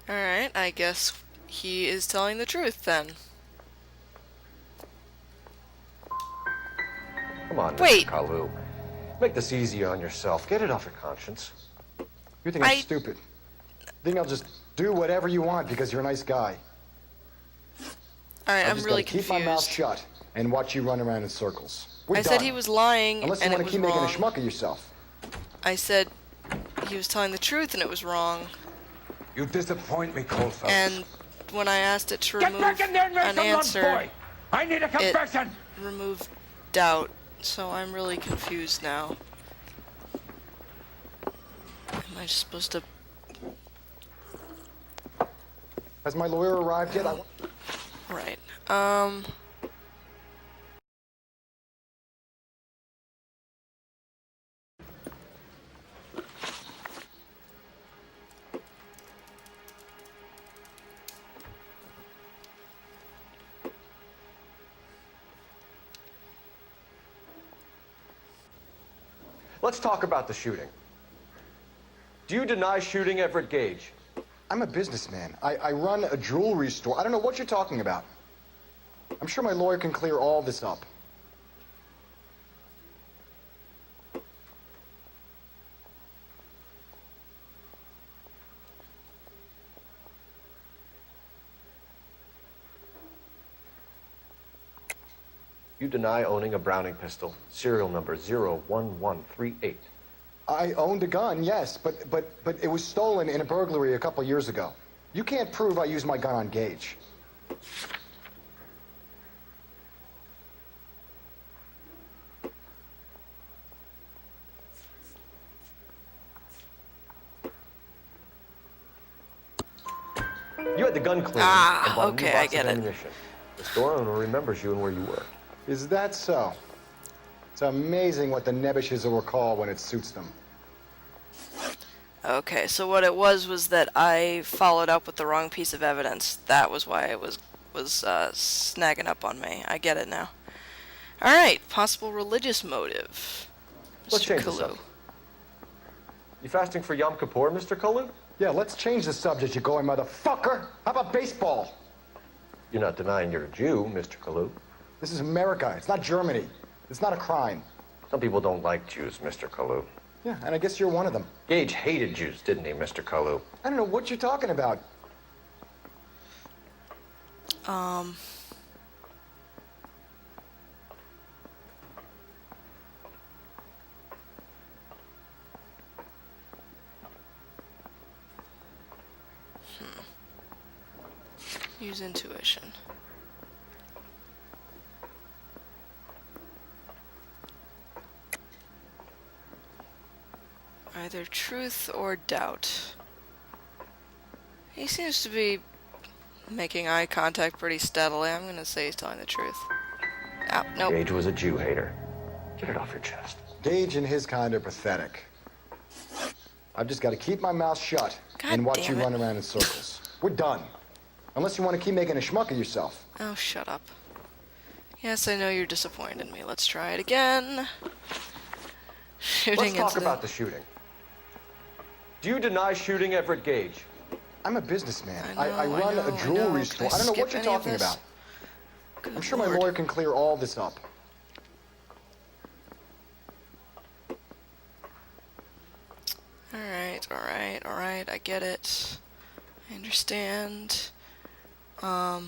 Alright, I guess he is telling the truth then. Come on, Mr. Wait! Kalu. Make this easier on yourself. Get it off your conscience. You think I'm stupid? Think I'll just do whatever you want because you're a nice guy? Alright, I'm just really gotta keep my mouth confused. shut and watch you run around in circles. We're I said done. he was lying, Unless you and it want to was keep making a wrong. schmuck of yourself. I said he was telling the truth, and it was wrong. You disappoint me, Coldfellow. And when I asked it to Get remove back in there and make an some lunch, answer, boy! I need a confession! it removed doubt. So I'm really confused now. Am I just supposed to... Has my lawyer arrived yet? Right. Let's talk about the shooting. Do you deny shooting Everett Gage? I'm a businessman. I run a jewelry store. I don't know what you're talking about. I'm sure my lawyer can clear all this up. You deny owning a Browning pistol, serial number 01138. I owned a gun, yes, but it was stolen in a burglary a couple years ago. You can't prove I used my gun on Gage. You had the gun cleaned and bought a new box of ammunition. The store owner remembers you and where you worked. Is that so? It's amazing what the Nebbishes will recall when it suits them. Okay, so what it was that I followed up with the wrong piece of evidence. That was why it was snagging up on me. I get it now. Alright, possible religious motive. Let's Mr. change the Kalu. subject. You fasting for Yom Kippur, Mr. Kalu? Yeah, let's change the subject, you going motherfucker. How about baseball? You're not denying you're a Jew, Mr. Kalu. This is America. It's not Germany. It's not a crime. Some people don't like Jews, Mr. Kalu. Yeah, and I guess you're one of them. Gage hated Jews, didn't he, Mr. Kalu? I don't know what you're talking about. Use intuition. Either truth or doubt. He seems to be making eye contact pretty steadily. I'm gonna say he's telling the truth. Oh, nope. Gage was a Jew hater. Get it off your chest. Gage and his kind are pathetic. I've just got to keep my mouth shut and watch you run around in circles. We're done. Unless you want to keep making a schmuck of yourself. Oh, shut up. Yes, I know you're disappointed in me. Let's try it again. Let's talk about the shooting. Do you deny shooting Everett Gage? I'm a businessman. I run a jewelry store. I don't know what you're talking about. I'm sure my lawyer can clear all this up. Alright, I get it. I understand. Lie.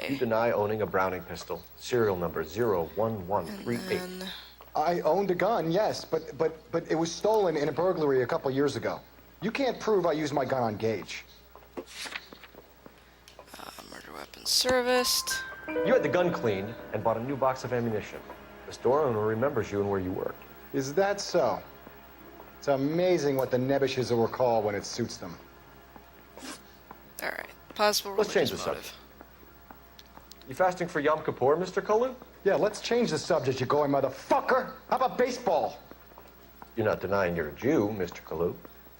You deny owning a Browning pistol, serial number 01138. I owned a gun, yes, but it was stolen in a burglary a couple years ago. You can't prove I used my gun on Gage. Murder weapon serviced. You had the gun cleaned and bought a new box of ammunition. The store owner remembers you and where you worked. Is that so? It's amazing what the Nebbishes will recall when it suits them. Alright, possible religious Let's change the motive. subject. You fasting for Yom Kippur, Mr. Kalu? Yeah, let's change the subject, you going motherfucker. How about baseball? You're not denying you're a Jew, Mr. Kalu.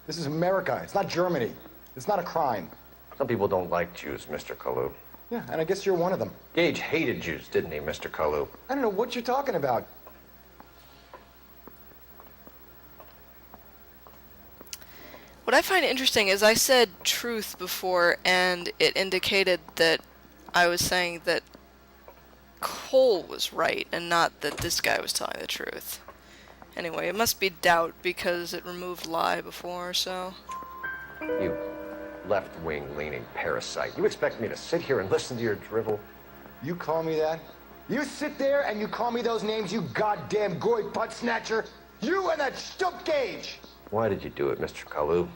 This is America. It's not Germany. It's not a crime. Some people don't like Jews, Mr. Kalu. Yeah, and I guess you're one of them. Gage hated Jews, didn't he, Mr. Kalu? I don't know what you're talking about. What I find interesting is I said truth before, and it indicated that I was saying that Cole was right, and not that this guy was telling the truth. Anyway, it must be doubt, because it removed lie before, so... You left-wing leaning parasite. You expect me to sit here and listen to your drivel? You call me that? You sit there and you call me those names, you goddamn goy butt snatcher? You and that stump Gage! Why did you do it, Mr. Kalu?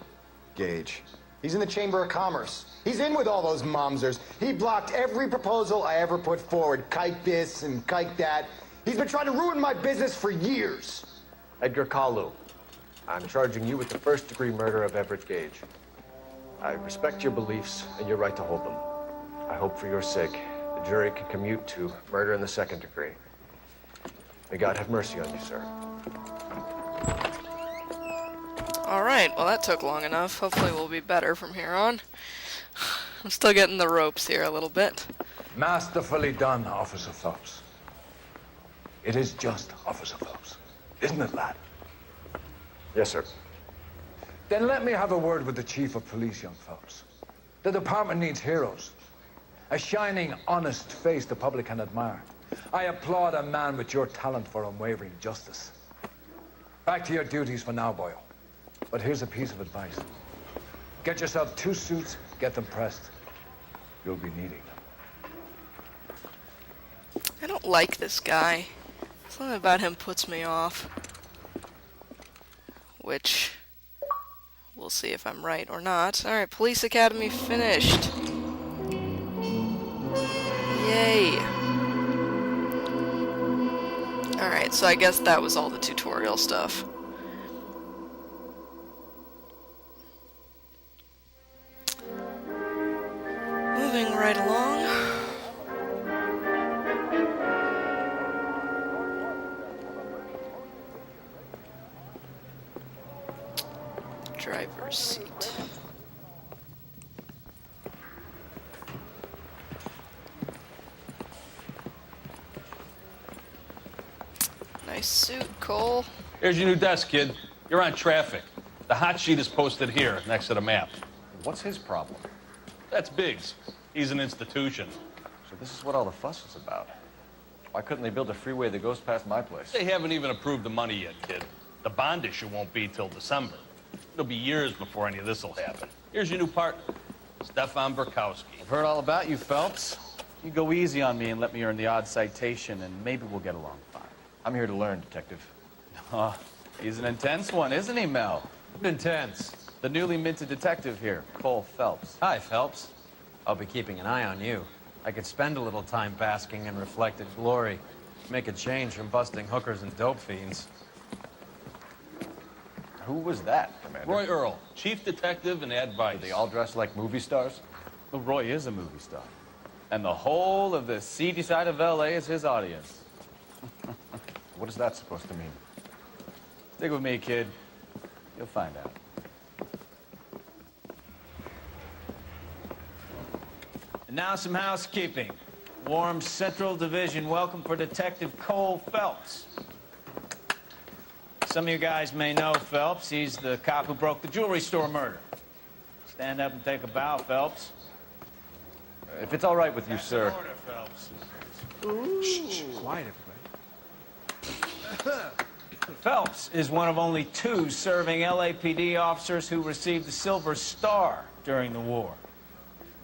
Gage. He's in the Chamber of Commerce. He's in with all those momsers. He blocked every proposal I ever put forward. Kike this and kike that. He's been trying to ruin my business for years. Edgar Kalu, I'm charging you with the first-degree murder of Everett Gage. I respect your beliefs and your right to hold them. I hope for your sake the jury can commute to murder in the second degree. May God have mercy on you, sir. Alright, well that took long enough. Hopefully we'll be better from here on. I'm still getting the ropes here a little bit. Masterfully done, Officer Phelps. It is just Officer Phelps, isn't it, lad? Yes, sir. Then let me have a word with the Chief of Police, young Phelps. The department needs heroes. A shining, honest face the public can admire. I applaud a man with your talent for unwavering justice. Back to your duties for now, Boyle. But here's a piece of advice. Get yourself 2 suits, get them pressed. You'll be needing them. I don't like this guy. Something about him puts me off. Which, we'll see if I'm right or not. Alright, Police Academy finished. Yay! Alright, so I guess that was all the tutorial stuff. Moving right along. Driver's seat. Nice suit, Cole. Here's your new desk, kid. You're on traffic. The hot sheet is posted here, next to the map. What's his problem? That's Biggs. He's an institution. So this is what all the fuss is about. Why couldn't they build a freeway that goes past my place? They haven't even approved the money yet, kid. The bond issue won't be till December. It'll be years before any of this will happen. Here's your new partner, Stefan Burkowski. I've heard all about you, Phelps. You go easy on me and let me earn the odd citation, and maybe we'll get along fine. I'm here to learn, Detective. Oh, he's an intense one, isn't he, Mel? Intense. The newly minted detective here, Cole Phelps. Hi, Phelps. I'll be keeping an eye on you. I could spend a little time basking in reflected glory. Make a change from busting hookers and dope fiends. Who was that, Commander? Roy Earl, chief detective and advice. They all dress like movie stars? Well, Roy is a movie star. And the whole of the seedy side of L.A. is his audience. What is that supposed to mean? Stick with me, kid. You'll find out. And now some housekeeping. Warm Central Division welcome for Detective Cole Phelps. Some of you guys may know Phelps. He's the cop who broke the jewelry store murder. Stand up and take a bow, Phelps. If it's all right with you, sir. Order, Phelps. Shh, quiet, everybody. Phelps is one of only 2 serving LAPD officers who received the Silver Star during the war.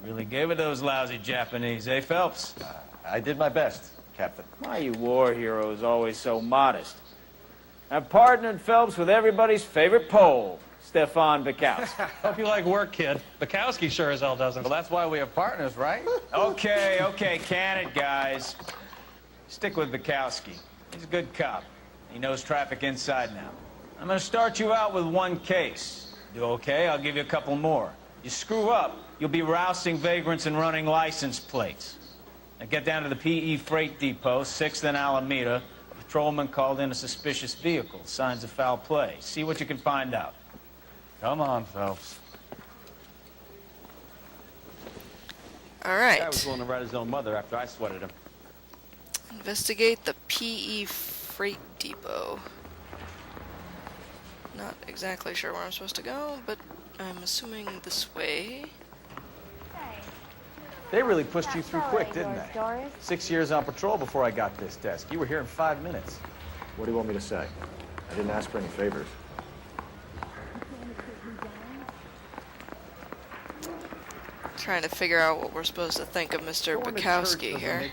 Really gave it those lousy Japanese, eh, Phelps? I did my best, Captain. Why you war heroes always so modest? I've partnered Phelps with everybody's favorite Pole, Stefan Burkowski. Hope you like work, kid. Bukowski sure as hell doesn't. Well, that's why we have partners, right? Okay, can it, guys. Stick with Bukowski. He's a good cop. He knows traffic inside now. I'm gonna start you out with 1 case. Do okay? I'll give you a couple more. You screw up, you'll be rousting vagrants and running license plates. Now get down to the PE Freight Depot, 6th and Alameda. A patrolman called in a suspicious vehicle. Signs of foul play. See what you can find out. Come on, Phelps. Alright. Guy was willing to write his own mother after I sweated him. Investigate the PE Freight Depot. Not exactly sure where I'm supposed to go, but I'm assuming this way. They really pushed you through quick, didn't they? 6 years on patrol before I got this desk. You were here in 5 minutes. What do you want me to say? I didn't ask for any favors. Trying to figure out what we're supposed to think of Mr. Bukowski here.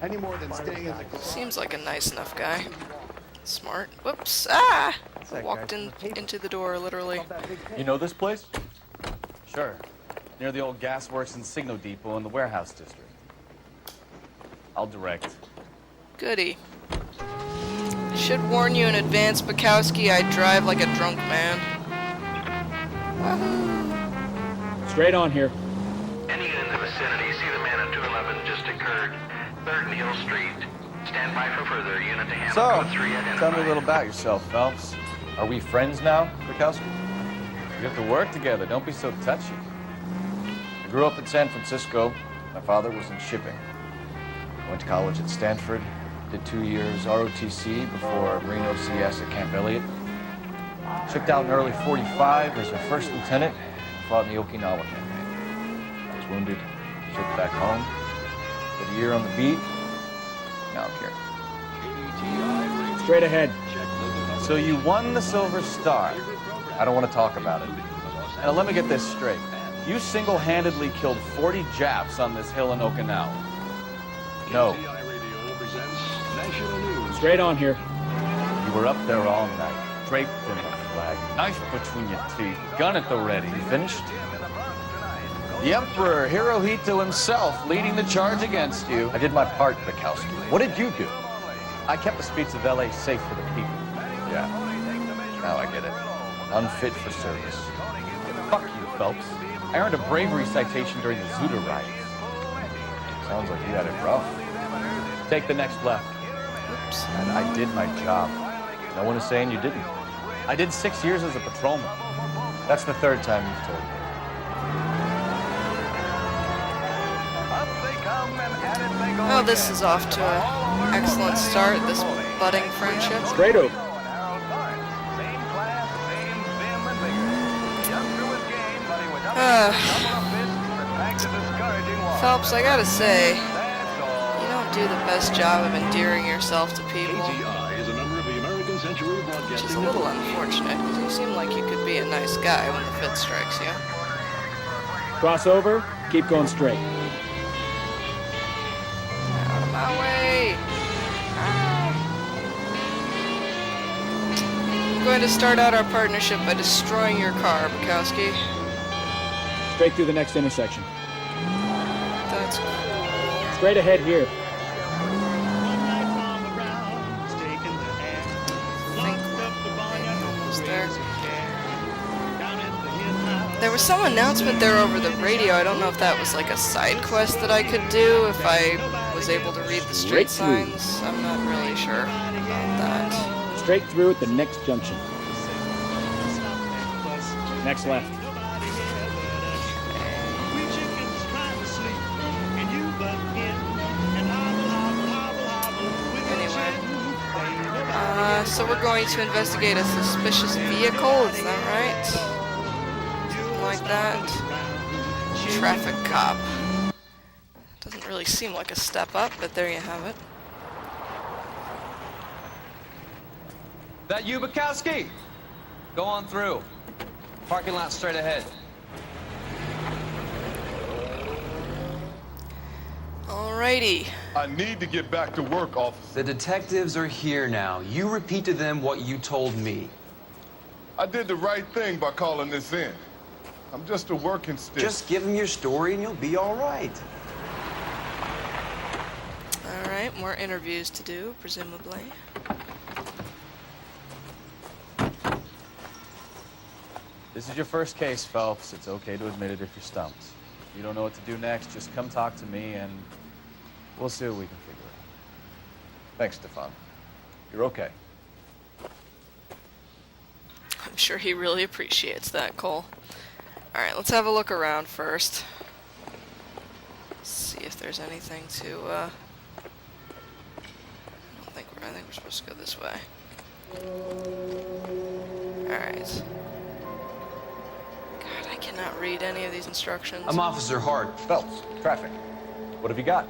Any more than staying in the Seems like a nice enough guy. Smart. Whoops. Ah! Walked into the door, literally. You know this place? Sure. Near the old gas works and Signal Depot in the warehouse district. I'll direct. Goody. Should warn you in advance, Bukowski, I drive like a drunk man. Wahoo! Straight on here. Any in the vicinity, see the man on 211 just occurred. 3rd and Hill Street. Stand by for further. Unit to handle So, code 3 identified. tell me a little about yourself, Phelps. Are we friends now, Bukowski? We have to work together. Don't be so touchy. I grew up in San Francisco. My father was in shipping. I went to college at Stanford. Did 2 years ROTC before Marine OCS at Camp Elliott. Checked out in early 45 as a first lieutenant. Fought in the Okinawa campaign. I was wounded. Shipped back home. Did a year on the beat. Now I'm here. Straight ahead. So you won the Silver Star. I don't want to talk about it. Now let me get this straight. You single-handedly killed 40 Japs on this hill in Okinawa. No. Straight on here. You were up there all night, draped in the flag, knife between your teeth, gun at the ready. You finished? The Emperor Hirohito himself leading the charge against you. I did my part, Bukowski. What did you do? I kept the streets of L.A. safe for the people. Yeah. Now I get it. Unfit for service. Fuck you, Phelps. I earned a bravery citation during the Zuda riots. Sounds like you had it rough. Take the next left. Oops. And I did my job. No one is saying you didn't. I did 6 years as a patrolman. That's the 3rd time you've told me. Oh, this is off to an excellent start, this budding friendship. Straight over. Phelps, I gotta say, you don't do the best job of endearing yourself to people. Which is a little unfortunate, because you seem like you could be a nice guy when the fit strikes you. Cross over. Keep going straight. Out of my way! Ah. I'm going to start out our partnership by destroying your car, Bukowski. Straight through the next intersection. That's cool. Straight ahead here. There was some announcement there over the radio. I don't know if that was like a side quest that I could do, if I was able to read the street signs. I'm not really sure about that. Straight through at the next junction. Next left. Anyway. So we're going to investigate a suspicious vehicle, is that right? Like that. Traffic cop. Doesn't really seem like a step up, but there you have it. That you, Bukowski? Go on through. Parking lot straight ahead. Alrighty. I need to get back to work, officer. The detectives are here now. You repeat to them what you told me. I did the right thing by calling this in. I'm just a working stick. Just give them your story and you'll be all right. Alright, more interviews to do, presumably. This is your first case, Phelps. It's okay to admit it if you're stumped. If you don't know what to do next, just come talk to me and we'll see what we can figure out. Thanks, Stefan. You're okay. I'm sure he really appreciates that, Cole. Alright, let's have a look around first. See if there's anything to, I think we're supposed to go this way. Alright. cannot read any of these instructions. I'm Officer Hart. Phelps, traffic. What have you got?